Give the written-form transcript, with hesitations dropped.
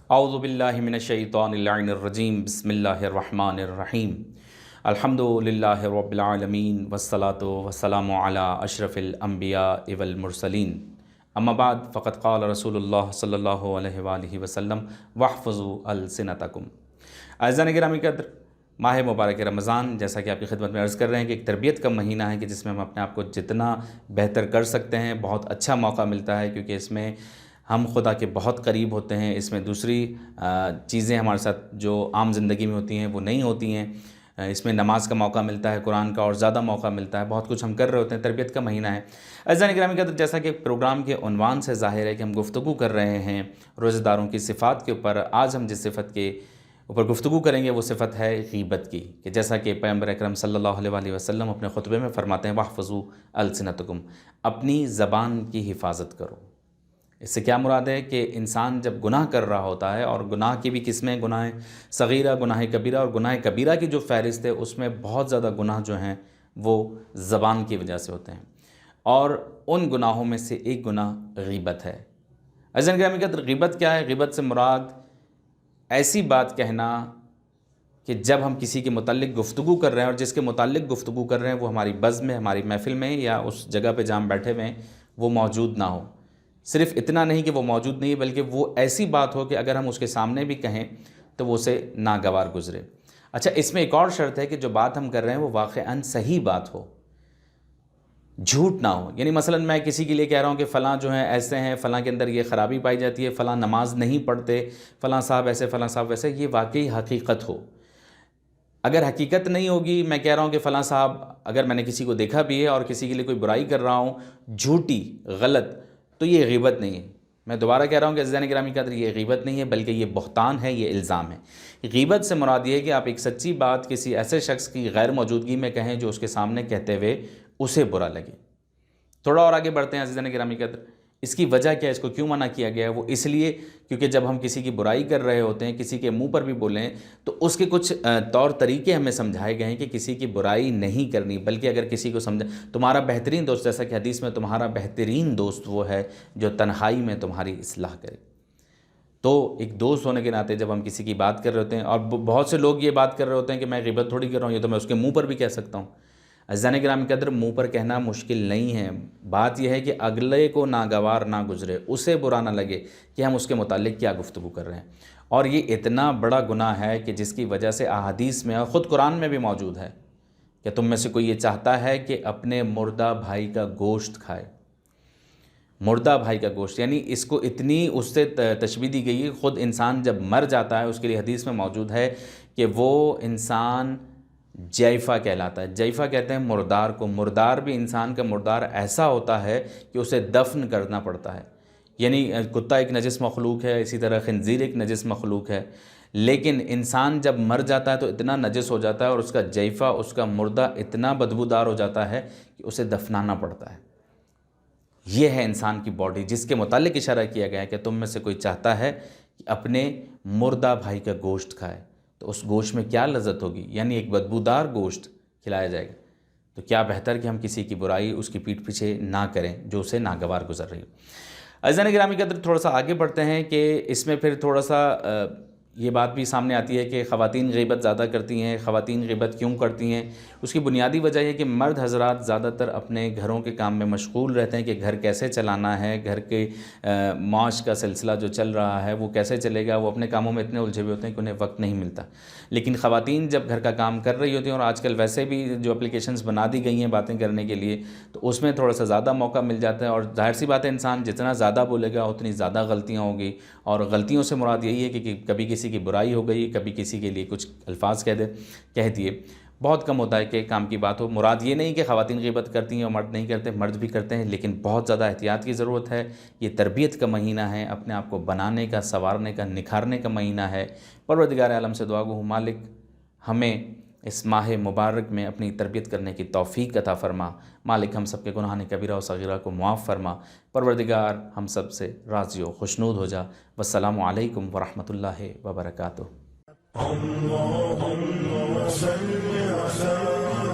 اعوذ باللہ من الشیطان اللعین الرجیم، بسم اللہ الرحمن الرحیم، الحمد للہ رب العالمین والصلاة والسلام علی اشرف الانبیاء والمرسلین، اما بعد فقد قال رسول اللہ صلی اللہ علیہ وآلہ وسلم واحفظوا السنتکم۔ اعزائے گرامی قدر، ماہ مبارک رمضان جیسا کہ آپ کی خدمت میں عرض کر رہے ہیں کہ ایک تربیت کا مہینہ ہے کہ جس میں ہم اپنے آپ کو جتنا بہتر کر سکتے ہیں بہت اچھا موقع ملتا ہے، کیونکہ اس میں ہم خدا کے بہت قریب ہوتے ہیں۔ اس میں دوسری چیزیں ہمارے ساتھ جو عام زندگی میں ہوتی ہیں وہ نہیں ہوتی ہیں۔ اس میں نماز کا موقع ملتا ہے، قرآن کا اور زیادہ موقع ملتا ہے، بہت کچھ ہم کر رہے ہوتے ہیں، تربیت کا مہینہ ہے۔ اعزائے گرامی قدر، جیسا کہ پروگرام کے عنوان سے ظاہر ہے کہ ہم گفتگو کر رہے ہیں روزے داروں کی صفات کے اوپر۔ آج ہم جس صفت کے اوپر گفتگو کریں گے وہ صفت ہے غیبت کی، کہ جیسا کہ پیغمبر اکرم صلی اللہ علیہ وآلہ وسلم اپنے خطبے میں فرماتے ہیں واحفظوا السنتکم، اپنی زبان کی حفاظت کرو۔ اس سے کیا مراد ہے کہ انسان جب گناہ کر رہا ہوتا ہے، اور گناہ کی بھی قسمیں، گناہ صغیرہ، گناہ کبیرہ، اور گناہ کبیرہ کی جو فہرست ہے اس میں بہت زیادہ گناہ جو ہیں وہ زبان کی وجہ سے ہوتے ہیں، اور ان گناہوں میں سے ایک گناہ غیبت ہے۔ اعزائے گرامی قدر، غیبت کیا ہے؟ غیبت سے مراد ایسی بات کہنا کہ جب ہم کسی کے متعلق گفتگو کر رہے ہیں اور جس کے متعلق گفتگو کر رہے ہیں وہ ہماری بزم میں، ہماری محفل میں یا اس جگہ پہ جہاں ہم بیٹھے ہوئے ہیں وہ موجود نہ ہو۔ صرف اتنا نہیں کہ وہ موجود نہیں ہے، بلکہ وہ ایسی بات ہو کہ اگر ہم اس کے سامنے بھی کہیں تو وہ اسے ناگوار گزرے۔ اچھا، اس میں ایک اور شرط ہے کہ جو بات ہم کر رہے ہیں وہ واقعاً صحیح بات ہو، جھوٹ نہ ہو۔ یعنی مثلا میں کسی کے لیے کہہ رہا ہوں کہ فلاں جو ہیں ایسے ہیں، فلاں کے اندر یہ خرابی پائی جاتی ہے، فلاں نماز نہیں پڑھتے، فلاں صاحب ایسے، فلاں صاحب ویسے، یہ واقعی حقیقت ہو۔ اگر حقیقت نہیں ہوگی، میں کہہ رہا ہوں کہ فلاں صاحب، اگر میں نے کسی کو دیکھا بھی ہے اور کسی کے لیے کوئی برائی کر رہا ہوں جھوٹی، غلط، تو یہ غیبت نہیں ہے۔ میں دوبارہ کہہ رہا ہوں کہ عزیزان گرامی قدر، یہ غیبت نہیں ہے بلکہ یہ بہتان ہے، یہ الزام ہے۔ غیبت سے مراد یہ ہے کہ آپ ایک سچی بات کسی ایسے شخص کی غیر موجودگی میں کہیں جو اس کے سامنے کہتے ہوئے اسے برا لگے۔ تھوڑا اور آگے بڑھتے ہیں عزیزان گرامی قدر، اس کی وجہ کیا ہے، اس کو کیوں منع کیا گیا ہے؟ وہ اس لیے کیونکہ جب ہم کسی کی برائی کر رہے ہوتے ہیں، کسی کے منہ پر بھی بولیں، تو اس کے کچھ طور طریقے ہمیں سمجھائے گئے ہیں کہ کسی کی برائی نہیں کرنی، بلکہ اگر کسی کو سمجھا، تمہارا بہترین دوست، جیسا کہ حدیث میں تمہارا بہترین دوست وہ ہے جو تنہائی میں تمہاری اصلاح کرے۔ تو ایک دوست ہونے کے ناطے جب ہم کسی کی بات کر رہے ہوتے ہیں، اور بہت سے لوگ یہ بات کر رہے ہوتے ہیں کہ میں غیبت تھوڑی کر رہا ہوں، یہ تو میں اس کے منہ پر بھی کہہ سکتا ہوں۔ عزیزان گرامی قدر، منہ پر کہنا مشکل نہیں ہے، بات یہ ہے کہ اگلے کو ناگوار نہ گزرے، اسے برا نہ لگے کہ ہم اس کے متعلق کیا گفتگو کر رہے ہیں۔ اور یہ اتنا بڑا گناہ ہے کہ جس کی وجہ سے احادیث میں اور خود قرآن میں بھی موجود ہے کہ تم میں سے کوئی یہ چاہتا ہے کہ اپنے مردہ بھائی کا گوشت کھائے۔ مردہ بھائی کا گوشت، یعنی اس کو اتنی اس سے تشبیہ دی گئی ہے، خود انسان جب مر جاتا ہے اس کے لیے حدیث میں موجود ہے کہ وہ انسان جیفہ کہلاتا ہے۔ جیفہ کہتے ہیں مردار کو۔ مردار بھی، انسان کا مردار ایسا ہوتا ہے کہ اسے دفن کرنا پڑتا ہے۔ یعنی کتا ایک نجس مخلوق ہے، اسی طرح خنزیر ایک نجس مخلوق ہے، لیکن انسان جب مر جاتا ہے تو اتنا نجس ہو جاتا ہے اور اس کا جیفہ، اس کا مردہ اتنا بدبودار ہو جاتا ہے کہ اسے دفنانا پڑتا ہے۔ یہ ہے انسان کی باڈی، جس کے متعلق اشارہ کیا گیا ہے کہ تم میں سے کوئی چاہتا ہے کہ اپنے مردہ بھائی کا گوشت کھائے، تو اس گوشت میں کیا لذت ہوگی؟ یعنی ایک بدبودار گوشت کھلایا جائے گا۔ تو کیا بہتر کہ ہم کسی کی برائی اس کی پیٹھ پیچھے نہ کریں جو اسے ناگوار گزر رہی ہو۔ عزیزان گرامی قدر، تھوڑا سا آگے بڑھتے ہیں کہ اس میں پھر تھوڑا سا یہ بات بھی سامنے آتی ہے کہ خواتین غیبت زیادہ کرتی ہیں۔ خواتین غیبت کیوں کرتی ہیں؟ اس کی بنیادی وجہ یہ کہ مرد حضرات زیادہ تر اپنے گھروں کے کام میں مشغول رہتے ہیں کہ گھر کیسے چلانا ہے، گھر کے معاش کا سلسلہ جو چل رہا ہے وہ کیسے چلے گا، وہ اپنے کاموں میں اتنے الجھے ہوئے ہوتے ہیں کہ انہیں وقت نہیں ملتا۔ لیکن خواتین جب گھر کا کام کر رہی ہوتی ہیں، اور آج کل ویسے بھی جو اپلیکیشنز بنا دی گئی ہیں باتیں کرنے کے لیے، تو اس میں تھوڑا سا زیادہ موقع مل جاتا ہے، اور ظاہر سی بات ہے انسان جتنا زیادہ بولے گا اتنی زیادہ غلطیاں ہوں گی۔ اور غلطیوں سے مراد یہی ہے کہ کبھی کسی کی برائی ہو گئی، کبھی کسی کے لیے کچھ الفاظ کہہ دیے، بہت کم ہوتا ہے کہ کام کی بات ہو۔ مراد یہ نہیں کہ خواتین غیبت کرتی ہیں اور مرد نہیں کرتے، مرد بھی کرتے ہیں، لیکن بہت زیادہ احتیاط کی ضرورت ہے۔ یہ تربیت کا مہینہ ہے، اپنے آپ کو بنانے کا، سنوارنے کا، نکھارنے کا مہینہ ہے۔ پروردگار عالم سے دعا گو ہوں، مالک ہمیں اس ماہ مبارک میں اپنی تربیت کرنے کی توفیق عطا فرما۔ مالک ہم سب کے گناہ کبیرہ و صغیرہ کو معاف فرما۔ پروردگار ہم سب سے راضی و خوشنود ہو جا۔ والسلام علیکم ورحمۃ اللہ وبرکاتہ۔ اللهم صل على